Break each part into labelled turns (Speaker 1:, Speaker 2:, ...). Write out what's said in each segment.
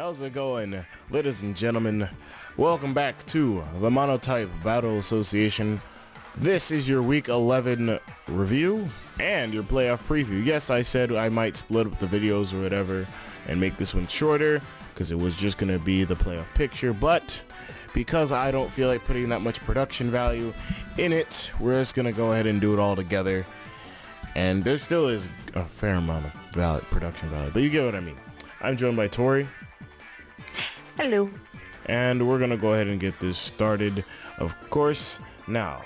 Speaker 1: How's it going, ladies and gentlemen? Welcome back to the Monotype Battle Association. This is your Week 11 review and your playoff preview. Yes, I said I might split up the videos or whatever and make this one shorter because it was just going to be the playoff picture, but because I don't feel like putting that much production value in it, we're just going to go ahead and do it all together. And there still is a fair amount of production value, but you get what I mean. I'm joined by Tori.
Speaker 2: Hello.
Speaker 1: And we're gonna go ahead and get this started, of course. Now,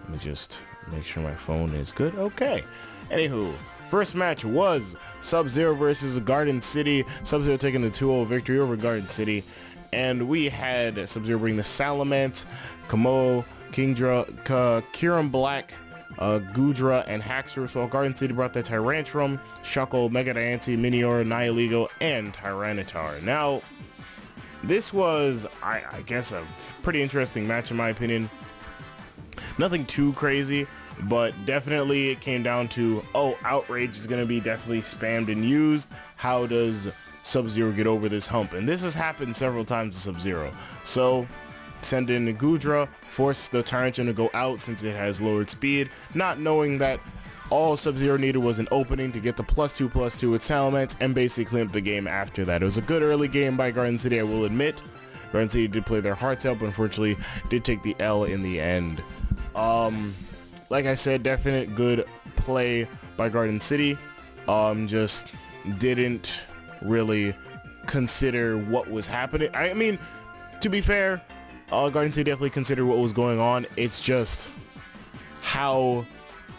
Speaker 1: let me just make sure my phone is good. Okay. Anywho, first match was SubZero versus Garden City. SubZero taking the 2-0 victory over Garden City. And we had SubZero bring the Salamence, Kamo, Kingdra, Kiran Black, Gudra, and Haxorus, while Garden City brought the Tyrantrum, Shuckle, Mega Diancie, Minior, Nihilego, and Tyranitar. Now, this was, I guess, a pretty interesting match in my opinion. Nothing too crazy, but definitely it came down to, oh, Outrage is going to be definitely spammed and used. How does SubZero get over this hump? And this has happened several times to SubZero. So, send in the Gudra, force the Tyrantrum to go out since it has lowered speed, not knowing that all SubZero needed was an opening to get the +2/+2 with Salamence and basically clean up the game after that. It was a good early game by Garden City, I will admit. Garden City did play their hearts out, but unfortunately did take the L in the end. Like I said, definite good play by Garden City. Just didn't really consider what was happening. I mean, to be fair, Garden City definitely considered what was going on. It's just how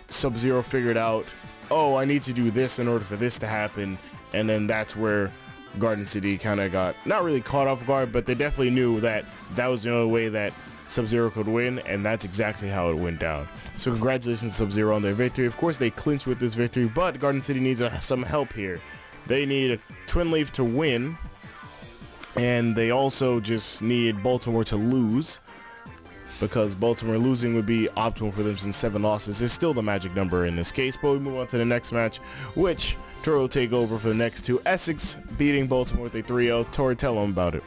Speaker 1: SubZero figured out, oh, I need to do this in order for this to happen, and then that's where Garden City kind of got, not really caught off guard, but they definitely knew that that was the only way that SubZero could win, and that's exactly how it went down. So congratulations to SubZero on their victory. Of course, they clinched with this victory, but Garden City needs some help here. They need Twin Leaf to win, and they also just need Baltimore to lose, because Baltimore losing would be optimal for them since 7 losses is still the magic number in this case. But we move on to the next match, which Tori will take over for the next two. Essex beating Baltimore with a 3-0. Tori, tell them about it.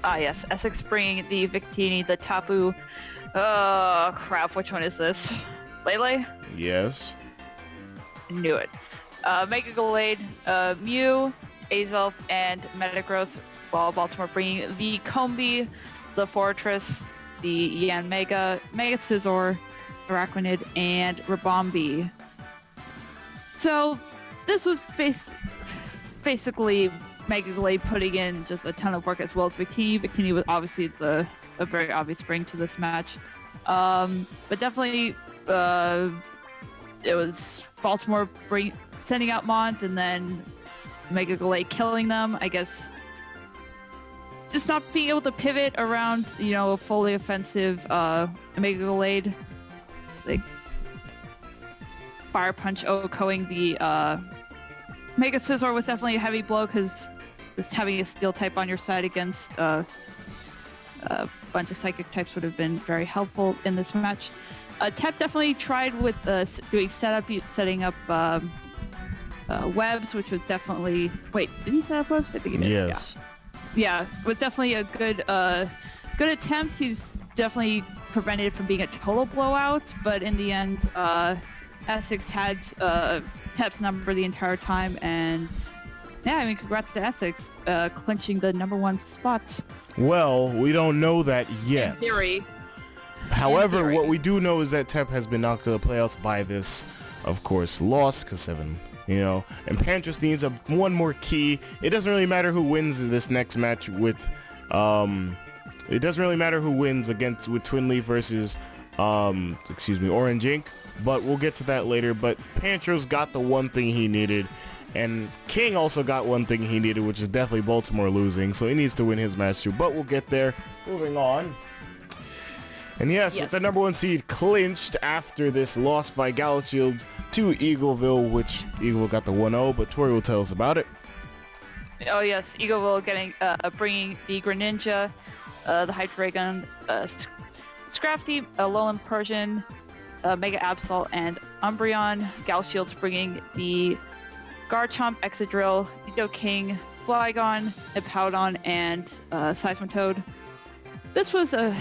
Speaker 2: Yes, Essex bringing the Victini, the Tapu. Oh, crap, which one is this? Lele?
Speaker 1: Yes.
Speaker 2: Knew it. Mega Gallade, Mew, Azelf, and Metagross, while Baltimore bringing the Combi, the Fortress, the Yanmega, Mega Scizor, Araquanid, and Rabombi. So this was basically Mega Gallade putting in just a ton of work as well as Victini. Victini was obviously a very obvious bring to this match. But definitely it was Baltimore sending out Mons and then Mega Gallade killing them, I guess. Just not being able to pivot around, you know, a fully offensive Mega Gallade, like Fire Punch OHKOing the Mega Scizor was definitely a heavy blow because just having a Steel type on your side against a bunch of Psychic types would have been very helpful in this match. Tep definitely tried with doing setting up webs, which was definitely... Wait, did he set up webs? I think he did.
Speaker 1: Yes.
Speaker 2: Yeah, it was definitely a good attempt. He's definitely prevented it from being a total blowout, but in the end, Essex had Tep's number the entire time, and yeah, I mean, congrats to Essex, clinching the #1 spot.
Speaker 1: Well, we don't know that yet.
Speaker 2: In theory.
Speaker 1: However, what we do know is that Tep has been knocked to the playoffs by this, of course, loss, because 7... You know, and Pantros needs one more key. It doesn't really matter who wins this next match with, it doesn't really matter who wins with Twin Leaf versus, Orange Ink, but we'll get to that later. But Pantros got the one thing he needed, and King also got one thing he needed, which is definitely Baltimore losing, so he needs to win his match too, but we'll get there. Moving on. And yes, with the #1 seed clinched after this loss by Galachield to Eagleville, which Eagleville got the 1-0, but Tori will tell us about it.
Speaker 2: Oh yes, Eagleville bringing the Greninja, the Hydreigon, Scrafty, Alolan Persian, Mega Absol, and Umbreon. Galshield's bringing the Garchomp, Excadrill, Nidoking, Flygon, Hippowdon, and Seismitoad. This was a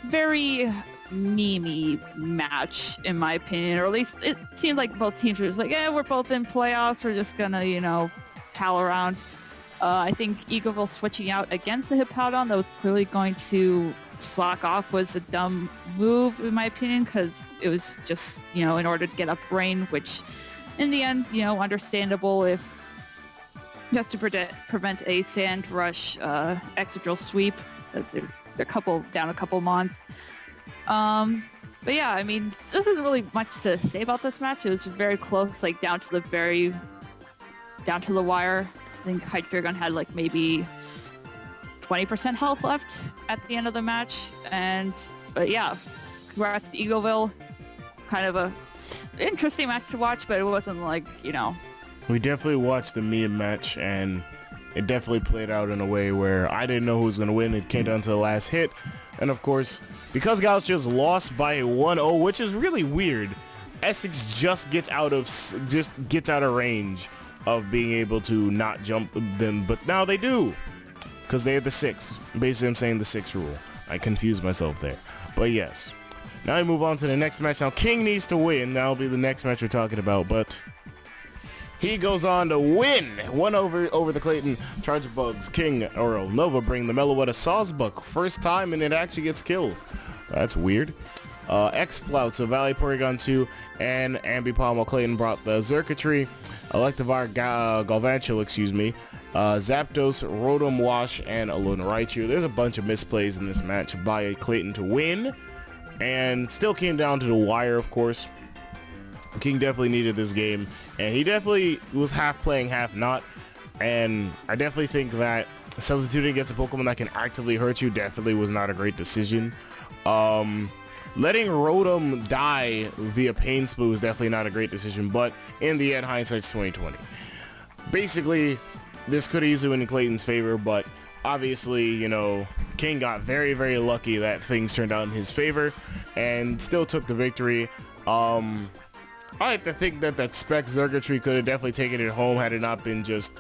Speaker 2: very meme-y match, in my opinion, or at least it seemed like both teams were just like, yeah, we're both in playoffs, we're just gonna, you know, pal around. I think Eagleville switching out against the Hippowdon that was clearly going to slack off was a dumb move, in my opinion, because it was just, you know, in order to get up Rain, which in the end, you know, understandable if just to prevent a Sand Rush Excadrill sweep, as they're down a couple mons. But yeah, I mean, this isn't really much to say about this match. It was very close, like down to the wire. I think Hydreigon had like maybe 20% health left at the end of the match. But yeah, congrats to Eagleville. Kind of a interesting match to watch, but it wasn't like, you know.
Speaker 1: We definitely watched the meme match, and it definitely played out in a way where I didn't know who was going to win. It came down to the last hit. And of course, because Gauss just lost by 1-0, which is really weird, Essex just gets out of range of being able to not jump them, but now they do, because they have the 6. Basically, I'm saying the 6 rule. I confused myself there. But yes. Now we move on to the next match. Now King needs to win. That'll be the next match we're talking about, but he goes on to win. 1 over the Clayton Charge Bugs. King or Nova bring the Meloetta Sawsbuck. First time, and it actually gets killed. That's weird. X-Plout, so Valley Porygon 2 and Ambipom Clayton brought the Xurkitree, Electivire Galvantula, Zapdos, Rotom Wash, and Alolan Raichu. There's a bunch of misplays in this match by Clayton to win, and still came down to the wire, of course. King definitely needed this game, and he definitely was half playing, half not, and I definitely think that substituting against a Pokemon that can actively hurt you definitely was not a great decision. Letting Rotom die via Pain Split was definitely not a great decision, but in the end, hindsight's 2020. Basically, this could easily win in Clayton's favor, but obviously, you know, King got very, very lucky that things turned out in his favor and still took the victory. I like to think that Specs Xurkitree could have definitely taken it home had it not been just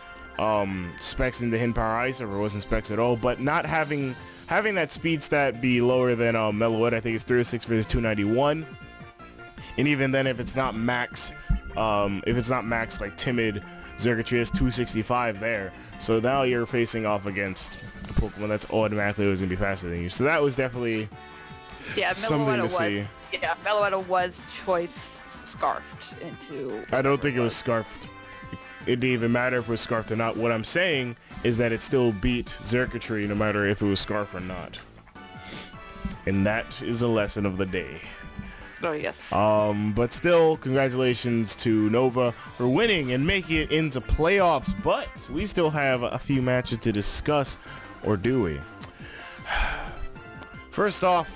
Speaker 1: Specs into Hidden Power Ice, or if it wasn't Specs at all, but not having that speed stat be lower than Meloetta. I think it's 306 versus 291, and even then, if it's not max like Timid Xurkitree, has 265 there. So now you're facing off against a Pokemon that's automatically always gonna be faster than you. So that was definitely something to see.
Speaker 2: Yeah, Meloetta was choice scarfed into.
Speaker 1: I don't think it was scarfed. It didn't even matter if it was scarfed or not. What I'm saying is that it still beat Xurkitree no matter if it was scarfed or not. And that is a lesson of the day.
Speaker 2: Oh, yes.
Speaker 1: But still, congratulations to Nova for winning and making it into playoffs. But we still have a few matches to discuss, or do we? First off,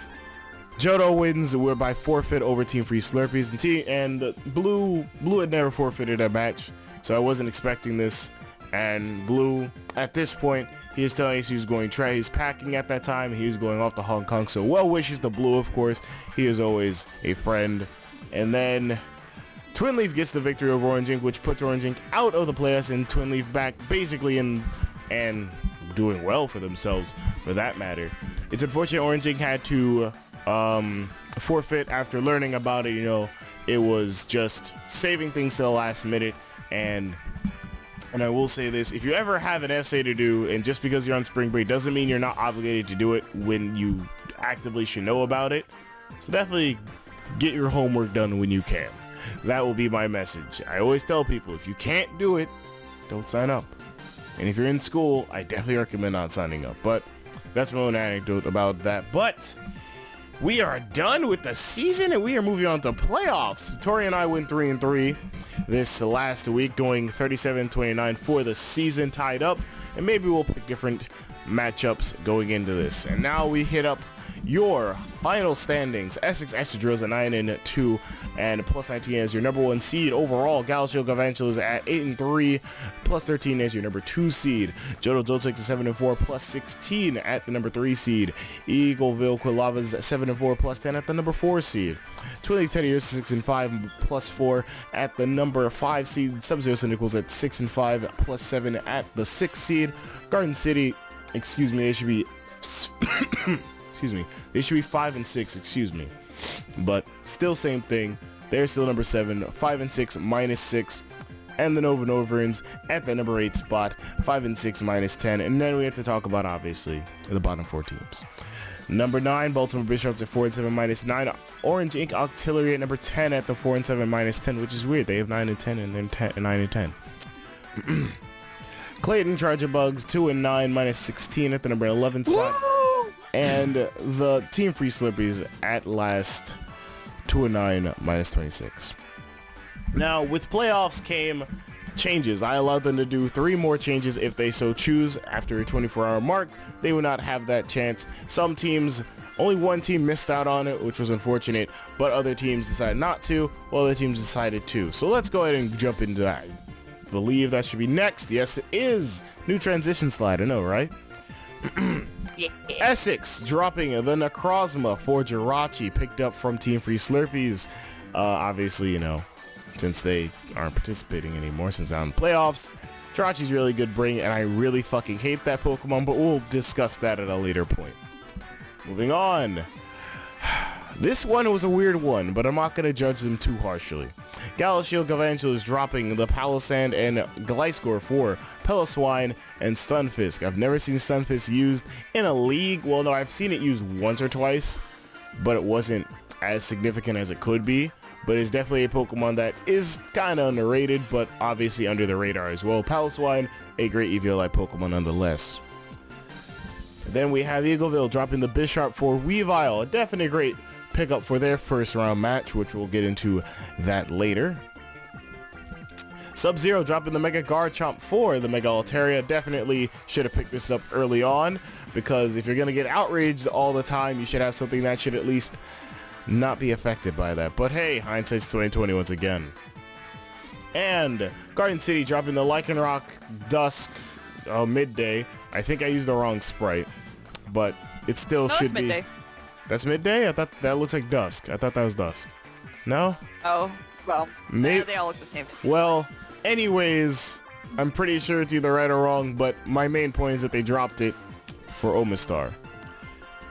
Speaker 1: Johto wins by forfeit over Team Free Slurpees, and Blue had never forfeited a match, so I wasn't expecting this. And Blue, at this point, he is telling us he's going try. He's packing at that time. He was going off to Hong Kong. So well wishes to Blue, of course. He is always a friend. And then Twin Leaf gets the victory over Orange Ink, which puts Orange Ink out of the playoffs, and Twin Leaf back basically in and doing well for themselves, for that matter. It's unfortunate Orange Ink had to forfeit after learning about it. You know, it was just saving things to the last minute. And I will say this, if you ever have an essay to do, and just because you're on spring break doesn't mean you're not obligated to do it when you actively should know about it. So definitely get your homework done when you can. That will be my message. I always tell people, if you can't do it, don't sign up. And if you're in school, I definitely recommend not signing up. But that's my own anecdote about that. But we are done with the season, and we are moving on to playoffs. Tori and I went 3-3 this last week, going 37-29 for the season, tied up, and maybe we'll pick different matchups going into this. And now we hit up your final standings. Essex Estradrills at 9-2 and plus 19 as your number 1 seed. Overall, Galaxy Evangelos at 8-3, plus 13 as your number 2 seed. Johto Joltex at 7-4, plus 16 at the number 3 seed. Eagleville Quilavas at 7-4, plus 10 at the number 4 seed. Twin League Teddy 6-5, plus 4 at the number 5 seed. SubZero Syndicals at 6-5, plus 7 at the 6th seed. Garden City, excuse me, they should be excuse me, they should be 5 and 6, excuse me, but still same thing. They're still number 7, 5 and 6 minus 6, and the Nova Noverins at the number 8 spot, 5 and 6 minus 10, and then we have to talk about obviously the bottom 4 teams. Number 9, Baltimore Bishops at 4 and 7 minus 9. Orange Ink Octillery at number 10 at the 4 and 7 minus 10, which is weird. They have 9 and 10 and then 9 and 10. Clayton Charger Bugs 2 and 9 minus 16 at the number 11 spot. Woo! And the Team Free Slurpees at last 2 and 9 minus 26. Now with playoffs came changes. I allowed them to do 3 more changes if they so choose. After a 24-hour mark, they would not have that chance. Some teams, only one team missed out on it, which was unfortunate, but other teams decided not to, while other teams decided to. So let's go ahead and jump into that. I believe that should be next. Yes, it is. New transition slide, I know, right?
Speaker 2: Yeah.
Speaker 1: Essex dropping the Necrozma for Jirachi, picked up from Team Free Slurpees. Obviously, you know, since they aren't participating anymore, since they're on the playoffs. Jirachi's really good bring, and I really fucking hate that Pokemon, but we'll discuss that at a later point. Moving on. This one was a weird one, but I'm not going to judge them too harshly. Galaxy Evangelos dropping the Palossand and Gliscor for Piloswine and Stunfisk. I've never seen Stunfisk used in a league. Well, no, I've seen it used once or twice, but it wasn't as significant as it could be. But it's definitely a Pokemon that is kind of underrated, but obviously under the radar as well. Piloswine, a great EV-like Pokemon nonetheless. Then we have Eagleville dropping the Bisharp for Weavile, a definitely great pickup for their first round match, which we'll get into that later. SubZero dropping the Mega Garchomp for the Mega Altaria. Definitely should have picked this up early on, because if you're going to get outraged all the time, you should have something that should at least not be affected by that. But hey, hindsight's 2020 once again. And Garden City dropping the Lycanroc Dusk Midday. I think I used the wrong sprite, but it still should be. Midday. That's Midday? I thought that looks like Dusk. I thought that was Dusk. No?
Speaker 2: Oh, well, they all look the same.
Speaker 1: Well, anyways, I'm pretty sure it's either right or wrong, but my main point is that they dropped it for Omastar.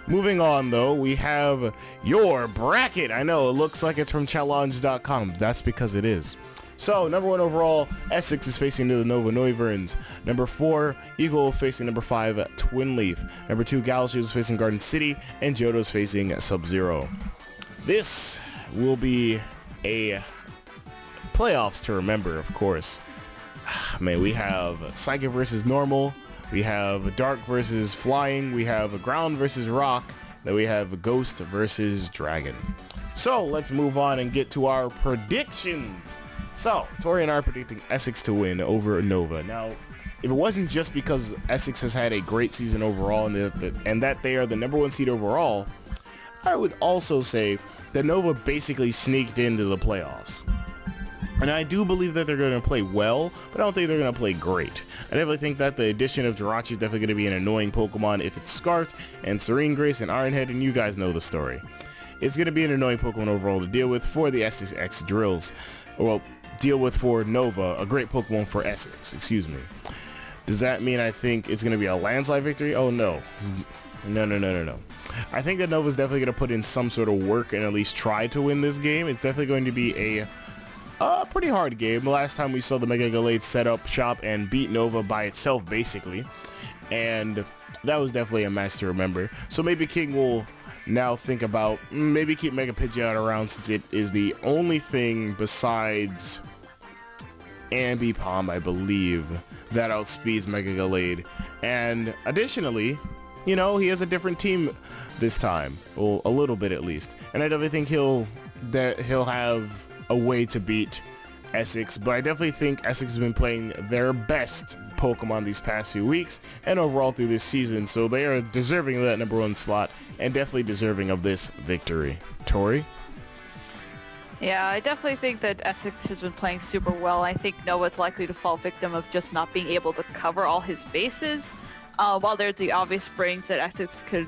Speaker 1: Moving on, though, we have your bracket. I know, it looks like it's from challenge.com. That's because it is. So, number 1 overall, Essex is facing the Nova Noverins. Number 4, Eagle facing number 5, Twin Leaf. Number 2, Galaxy is facing Garden City, and Johto's facing SubZero. This will be a playoffs to remember, of course. Man, we have Psychic versus Normal. We have Dark versus Flying. We have Ground versus Rock. Then we have Ghost versus Dragon. So, let's move on and get to our predictions. So, Tori and I are predicting Essex to win over Nova. Now, if it wasn't just because Essex has had a great season overall and that they are the number 1 seed overall, I would also say that Nova basically sneaked into the playoffs. And I do believe that they're going to play well, but I don't think they're going to play great. I definitely think that the addition of Jirachi is definitely going to be an annoying Pokemon if it's Scarf and Serene Grace and Ironhead, and you guys know the story. It's going to be an annoying Pokemon overall to deal with for the Essex Drills. Well, deal with for Nova, a great Pokemon for Essex, excuse me. Does that mean I think it's going to be a landslide victory? Oh, no. No. I think that Nova's definitely going to put in some sort of work and at least try to win this game. It's definitely going to be a pretty hard game. The last time we saw the Mega Gallade set up shop and beat Nova by itself, basically. And that was definitely a match to remember. So maybe King will now think about maybe keep Mega Pidgeot around, since it is the only thing besides Ambipom, I believe, that outspeeds Mega Gallade. And additionally, you know, he has a different team this time, well, a little bit at least. And I definitely think he'll have a way to beat Essex, but I definitely think Essex has been playing their best Pokemon these past few weeks and overall through this season, so they are deserving of that number 1 slot and definitely deserving of this victory. Tori?
Speaker 2: Yeah, I definitely think that Essex has been playing super well. I think Noah's likely to fall victim of just not being able to cover all his bases. While there's the obvious brings that Essex could,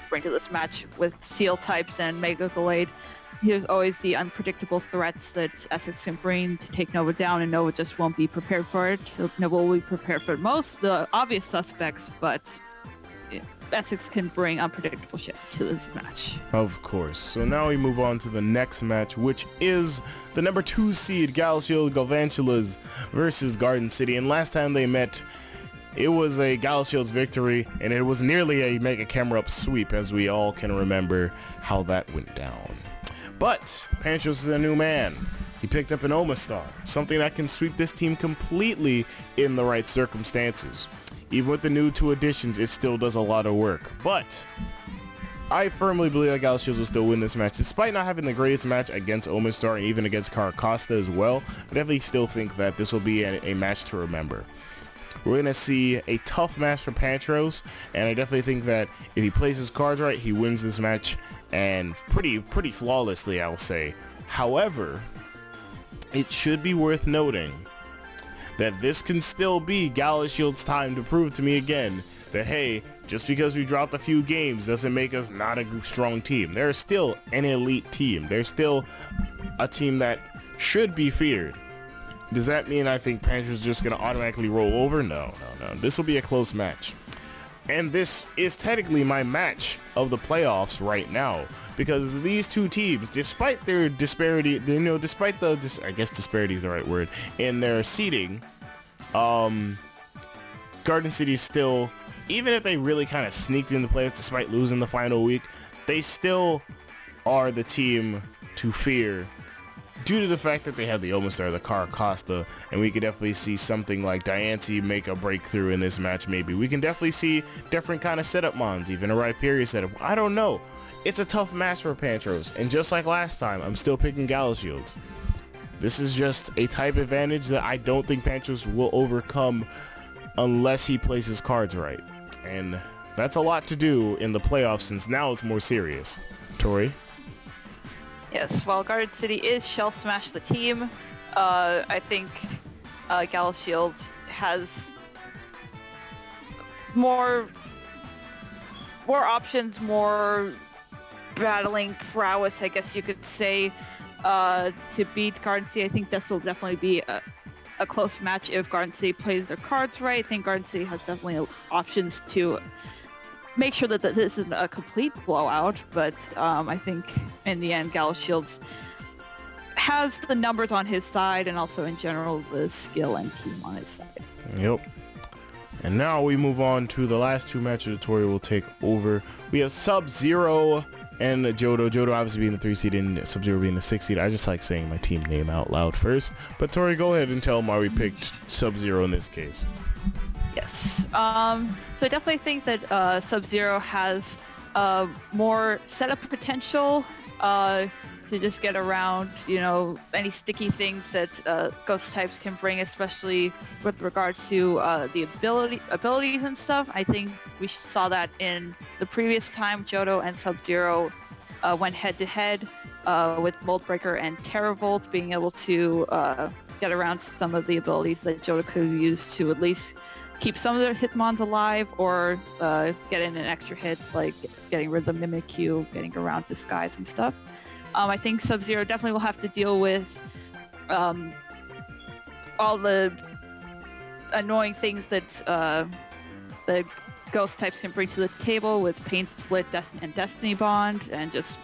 Speaker 2: bring to this match with Seal types and Mega Gallade, there's always the unpredictable threats that Essex can bring to take Nova down, and Nova just won't be prepared for it. Nova will be prepared for most the obvious suspects, but Essex can bring unpredictable shit to this match.
Speaker 1: Of course. So now we move on to the next match, which is the number 2 seed Galshield Galvantulas versus Garden City. And last time they met, it was a Galshield's victory, and it was nearly a Mega Camera-Up sweep, as we all can remember how that went down. But Pantros is a new man. He picked up an Omastar, something that can sweep this team completely in the right circumstances. Even with the new 2 additions, it still does a lot of work. But I firmly believe that Galshields will still win this match, despite not having the greatest match against Omastar and even against Caracosta as well. I definitely still think that this will be a match to remember. We're going to see a tough match for Pantros, and I definitely think that if he plays his cards right, he wins this match, and pretty flawlessly, I'll say. However, it should be worth noting that this can still be Galashield's time to prove to me again that, hey, just because we dropped a few games doesn't make us not a strong team. They're still an elite team. They're still a team that should be feared. Does that mean I think Pantros is just going to automatically roll over? No. This will be a close match. And this is technically my match of the playoffs right now, because these two teams, despite their disparity, despite the, I guess disparity is the right word, in their seeding, Garden City still, even if they really kind of sneaked in the playoffs despite losing the final week, they still are the team to fear due to the fact that they have the Omastar, the Caracosta, and we could definitely see something like Diancie make a breakthrough in this match maybe. We can definitely see different kind of setup mons, even a Rhyperior setup. I don't know. It's a tough match for Pantros, and just like last time, I'm still picking Galashield's. This is just a type advantage that I don't think Pantros will overcome unless he plays his cards right. And that's a lot to do in the playoffs, since now it's more serious. Tori?
Speaker 2: Yes, while Garden City is Shell Smash the team, I think Galashield's has more options, more battling prowess, I guess you could say, to beat Garden City. I think this will definitely be a close match if Garden City plays their cards right. I think Garden City has definitely options to make sure that this isn't a complete blowout, but I think in the end Galashield's has the numbers on his side, and also in general the skill and team on his side.
Speaker 1: Yep. And now we move on to the last two matches that Tori will take over. We have SubZero and Johto. Johto obviously being the 3 seed and SubZero being the 6 seed. I just like saying my team name out loud first. But Tori, go ahead and tell them why we picked SubZero in this case.
Speaker 2: Yes. So I definitely think that SubZero has more setup potential to just get around, any sticky things that ghost types can bring, especially with regards to the abilities and stuff. I think we saw that in the previous time Johto and SubZero went head-to-head with Mold Breaker and Terravolt, being able to get around some of the abilities that Johto could have used to at least keep some of their Hitmons alive, or get in an extra hit, like getting rid of the Mimikyu, getting around Disguise and stuff. I think SubZero definitely will have to deal with all the annoying things that the ghost types can bring to the table, with Pain Split and Destiny Bond, and just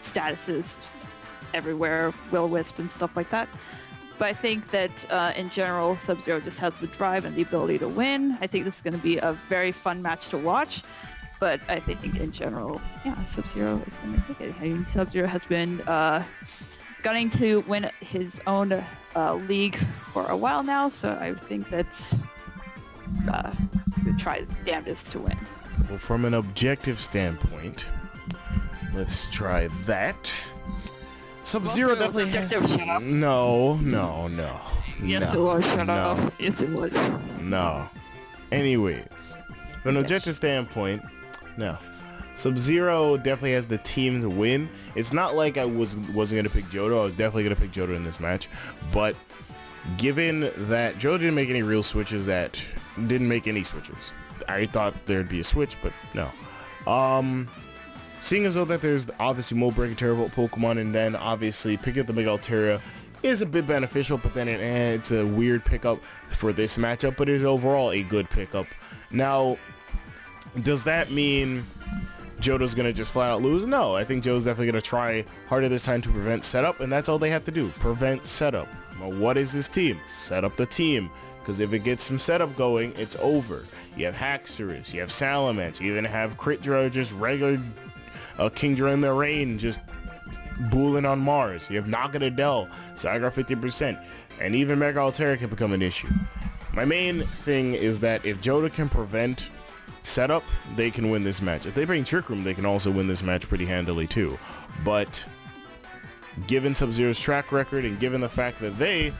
Speaker 2: statuses everywhere, Will-O-Wisp and stuff like that. But I think that in general, SubZero just has the drive and the ability to win. I think this is going to be a very fun match to watch. But I think in general, yeah, SubZero is going to take it. I mean, SubZero has been gunning to win his own league for a while now, so I think that's try his damnedest to win.
Speaker 1: Well, from an objective standpoint, let's try that. SubZero definitely has... No.
Speaker 2: Yes,
Speaker 1: No.
Speaker 2: it was. Shut
Speaker 1: No.
Speaker 2: up. Yes, it was.
Speaker 1: No. Anyways, from an objective standpoint, no. SubZero definitely has the team to win. It's not like I wasn't gonna pick Johto. I was definitely gonna pick Johto in this match, but given that Johto didn't make any real switches, I thought there'd be a switch, but no. Seeing as though that there's obviously Mold Breaker Terrorbolt Pokemon, and then obviously picking up the Mega Altaria is a bit beneficial, but then it's a weird pickup for this matchup, but it is overall a good pickup. Now, does that mean Johto's gonna just flat out lose? No, I think Johto's definitely gonna try harder this time to prevent setup, and that's all they have to do, prevent setup. Well, what is this team? Set up the team, because if it gets some setup going, it's over. You have Haxorus, you have Salamence, you even have Critdra, just regular Kingdra in the rain, just booling on Mars. You have Naganadel, Zygarde 50%, and even Mega Altaria can become an issue. My main thing is that if Johto can prevent setup, they can win this match. If they bring Trick Room, they can also win this match pretty handily too. But given SubZero's track record and given the fact that they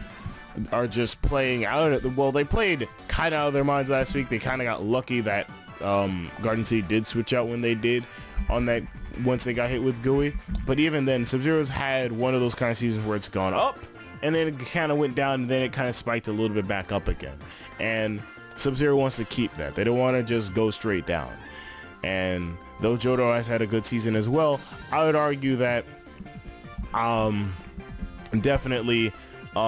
Speaker 1: are just playing out of it, well, they played kind of out of their minds last week. They kind of got lucky that Garden City did switch out when they did on that once they got hit with Gooey. But even then, SubZero's had one of those kind of seasons where it's gone up and then it kind of went down and then it kind of spiked a little bit back up again. And SubZero wants to keep that. They don't want to just go straight down. And though Johto has had a good season as well, I would argue that definitely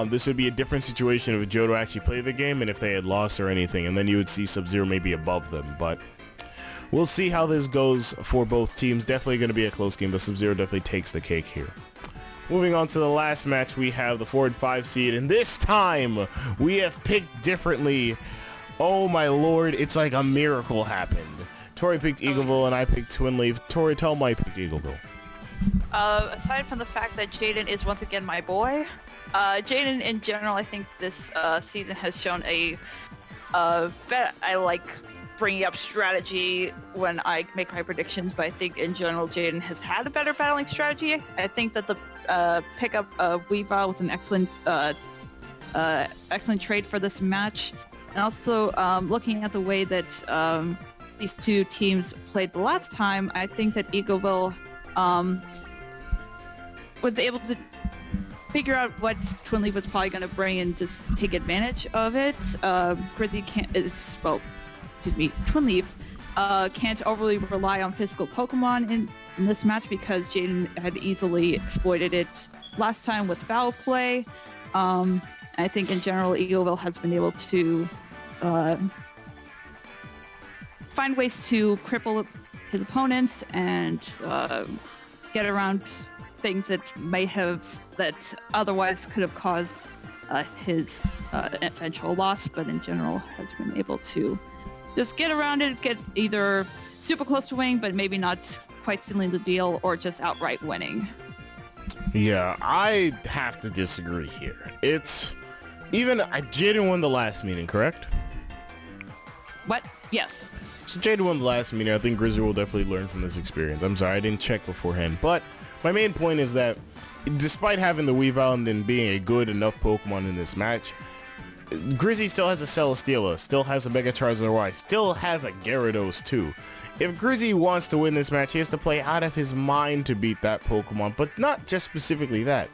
Speaker 1: this would be a different situation if Johto actually played the game and if they had lost or anything, and then you would see SubZero maybe above them. But we'll see how this goes for both teams. Definitely going to be a close game, but SubZero definitely takes the cake here. Moving on to the last match, we have the 4 and 5 seed, and this time we have picked differently. Oh my lord, it's like a miracle happened. Tori picked Eagleville and I picked Twin Leaf. Tori, tell me I picked Eagleville.
Speaker 2: Aside from the fact that Jaden is once again my boy, Jaden in general, I think this season has shown I like bringing up strategy when I make my predictions, but I think in general Jaden has had a better battling strategy. I think that the pickup of Weavile was an excellent trade for this match. And also, looking at the way that these two teams played the last time, I think that Eagleville was able to figure out what Twin Leaf was probably going to bring and just take advantage of it. Twin Leaf can't overly rely on physical Pokemon in this match because Jaden had easily exploited it last time with foul play. I think in general, Eagleville has been able to find ways to cripple his opponents and get around things that otherwise could have caused his eventual loss, but in general has been able to just get around it, get either super close to winning, but maybe not quite sealing the deal, or just outright winning.
Speaker 1: Yeah, I have to disagree here. Jaden won the last meeting, correct?
Speaker 2: What? Yes.
Speaker 1: So Jaden won the last meeting. I think Grizzly will definitely learn from this experience. I'm sorry, I didn't check beforehand. But my main point is that despite having the Weavile and then being a good enough Pokemon in this match, Grizzly still has a Celesteela, still has a Mega Charizard Y, still has a Gyarados too. If Grizzly wants to win this match, he has to play out of his mind to beat that Pokemon, but not just specifically that.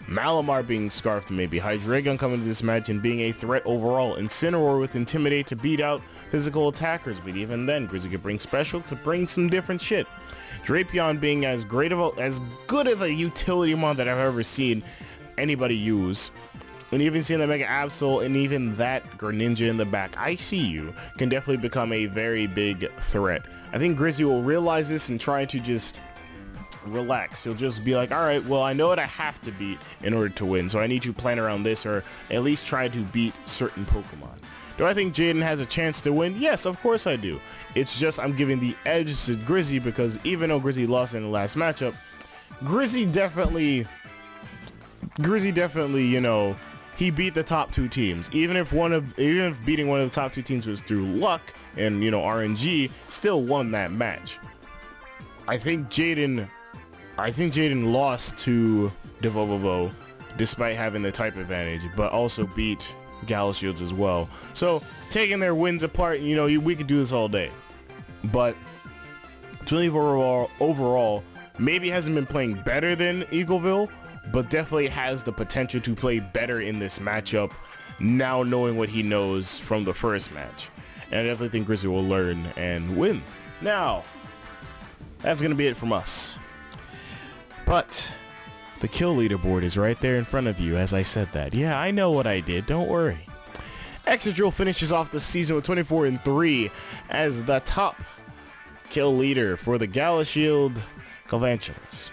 Speaker 1: Malamar being Scarfed maybe, Hydreigon coming to this match and being a threat overall, Incineroar with Intimidate to beat out physical attackers, but even then, Grizzly could bring Special, could bring some different shit. Drapion being as good of a utility mon that I've ever seen anybody use. And even seeing the Mega Absol and even that Greninja in the back, I see you, can definitely become a very big threat. I think Grizzly will realize this and try to just relax. He'll just be like, alright, well, I know what I have to beat in order to win, so I need to plan around this or at least try to beat certain Pokemon. Do I think Jaden has a chance to win? Yes, of course I do. It's just I'm giving the edge to Grizzly because even though Grizzly lost in the last matchup, Grizzly definitely, you know, he beat the top two teams. Even if beating one of the top two teams was through luck and, you know, RNG, still won that match. I think Jaden lost to Devovovo despite having the type advantage, but also beat Gala Shields as well. So taking their wins apart, you know, we could do this all day. But 24 overall maybe hasn't been playing better than Eagleville, but definitely has the potential to play better in this matchup now, knowing what he knows from the first match. And I definitely think Grizzly will learn and win. Now, that's going to be it from us. But the kill leaderboard is right there in front of you as I said that. Yeah, I know what I did. Don't worry. Excadrill finishes off the season with 24-3 as the top kill leader for the Gala Shield Calvantulas.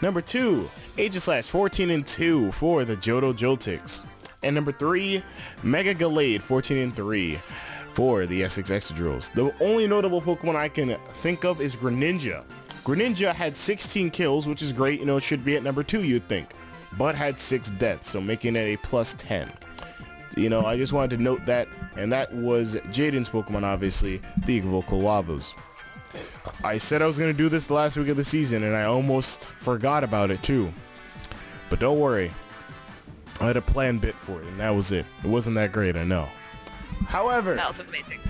Speaker 1: Number 2, Aegislash 14-2 for the Johto Joltix. And number 3, Mega Gallade 14-3 for the Essex Excadrills. The only notable Pokemon I can think of is Greninja. Greninja had 16 kills, which is great. You know, it should be at number 2, you'd think, but had 6 deaths, so making it a plus 10. You know, I just wanted to note that, and that was Jaden's Pokemon, obviously, the Eagleville Colavas. I said I was going to do this the last week of the season, and I almost forgot about it too. But don't worry, I had a plan bit for it, and that was it. It wasn't that great, I know. However,
Speaker 2: That was amazing.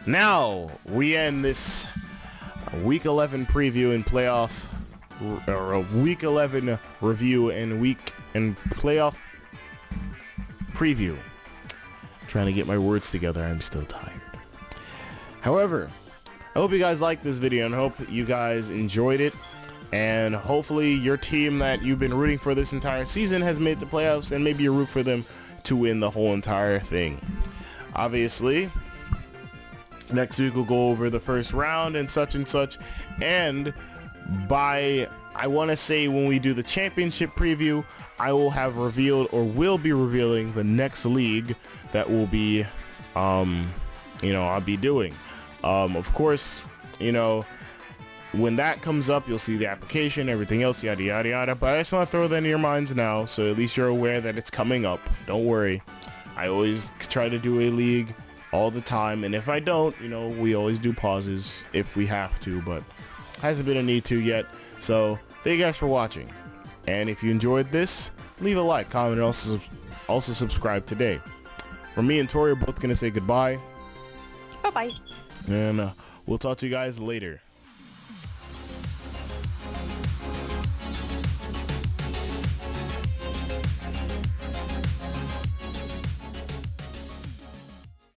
Speaker 1: now we end this Week 11 preview and playoff, or a Week 11 review and playoff preview. Trying to get my words together, I'm still tired. However, I hope you guys liked this video and hope you guys enjoyed it. And hopefully your team that you've been rooting for this entire season has made the playoffs, and maybe you root for them to win the whole entire thing. Obviously, next week we'll go over the first round and such, and by, I want to say, when we do the championship preview, I will have revealed, or will be revealing, the next league that will be, I'll be doing. Of course, you know, when that comes up, you'll see the application, everything else, yada yada yada, but I just want to throw that in your minds now, so at least you're aware that it's coming up. Don't worry, I always try to do a league all the time, and if I don't, you know, we always do pauses if we have to, but hasn't been a need to yet. So thank you guys for watching, and if you enjoyed this, leave a like, comment, and also subscribe today. For me and Tori are both gonna say goodbye.
Speaker 2: Bye-bye.
Speaker 1: And we'll talk to you guys later.